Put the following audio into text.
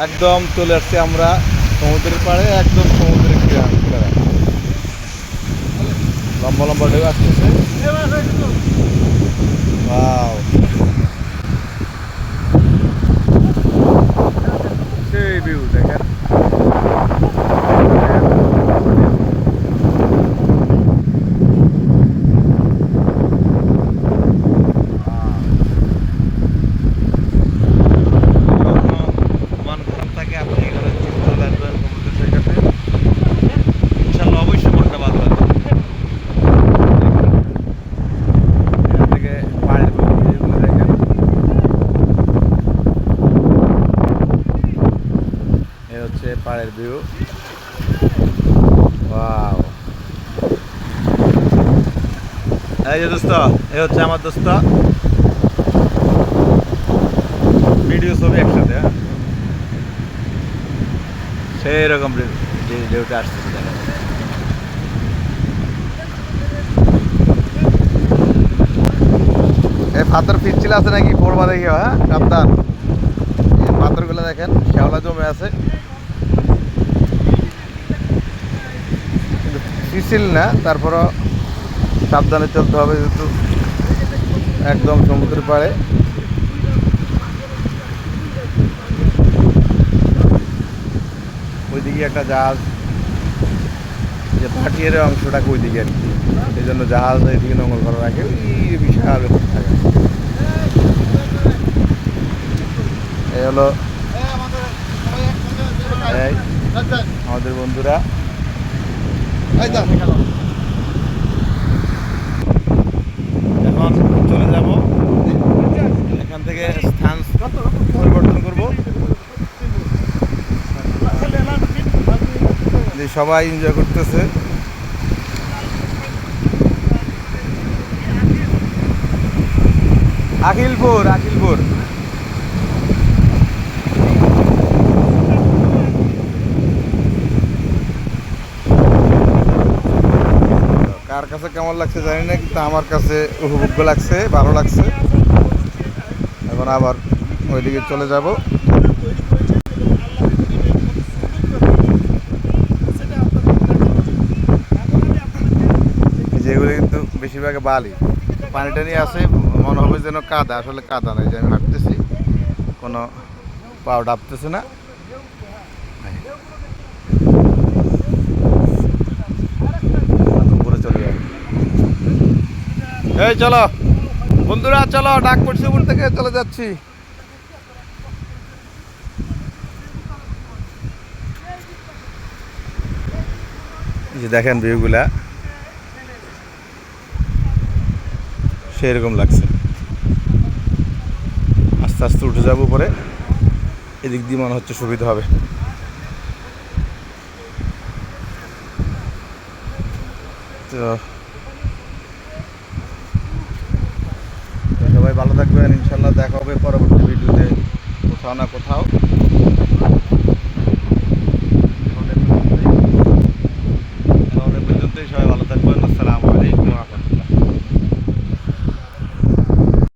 একদম চলে আসছি আমরা সমুদ্রের পাড়ে, একদম সমুদ্রের কিনারা। লম্বা লম্বা ঢেউ আসতেছে। ওয়াও, সেই ভিউ দেখেন। মন খারাপ থাকে, আপনি এখানে চলে আসবেন সমুদ্র সৈকতে, ইনশাল্লাহ অবশ্যই মনটা ভালো লাগবে। এখান থেকে পাড়ের ভিউগুলো দেখেন। এ হচ্ছে পাড়ের ভিউ। ওয়াও, এই যে দোস্ত, এ হচ্ছে আমার দোস্ত। ভিডিও ছবি একসাথে, হ্যাঁ, সেই রকম ঢেউটা আসতেছে দেখেন। এই পাথর পিচ্ছিল আছে নাকি পড়বা দেখি, হ্যাঁ সাবধান। এই পাথরগুলো দেখেন শ্যাওলা জমে আছে, কিন্তু পিছিল না, তারপরও সাবধানে চলতে হবে যেহেতু একদম সমুদ্রের পাড়ে। ওইদিকে একটা জাহাজ, যে ভাটিয়ারের অংশটাকে ওইদিকে আর কি, এই জন্য জাহাজ এইদিকে নোঙর করা রাখে, ওই বিশাল থাকে। এই হলো এই আমাদের বন্ধুরা। এখন চলে যাব, এখান থেকে স্থান পরিবর্তন করব। সবাই এনজয় করতেছে। আখিলপুর, আখিলপুর। কার কাছে কেমন লাগছে জানি না, কিন্তু আমার কাছে উপভোগ্য লাগছে, ভালো লাগছে। এখন আবার ওইদিকে চলে যাব। যেগুলো কিন্তু বেশিরভাগ বালি, পানি টানি আছে, মনে হবে যেন কাদা, আসলে কাদা নেই, যে আমি হাঁটতেছি কোনো পাও ডাবতেছে না। উপরে চলে যাবে। এই চলো বন্ধুরা, চলো, ডাক পড়ছে উপর থেকে, চলে যাচ্ছি। যে দেখেন ভিউগুলা সেরকম লাগছে। আস্তে আস্তে উঠে যাবো উপরে, এদিক দিয়ে মনে হচ্ছে সুবিধা হবে। তো সবাই ভালো থাকবেন, ইনশাল্লাহ দেখা হবে পরবর্তী ভিডিওতে কোথাও না কোথাও।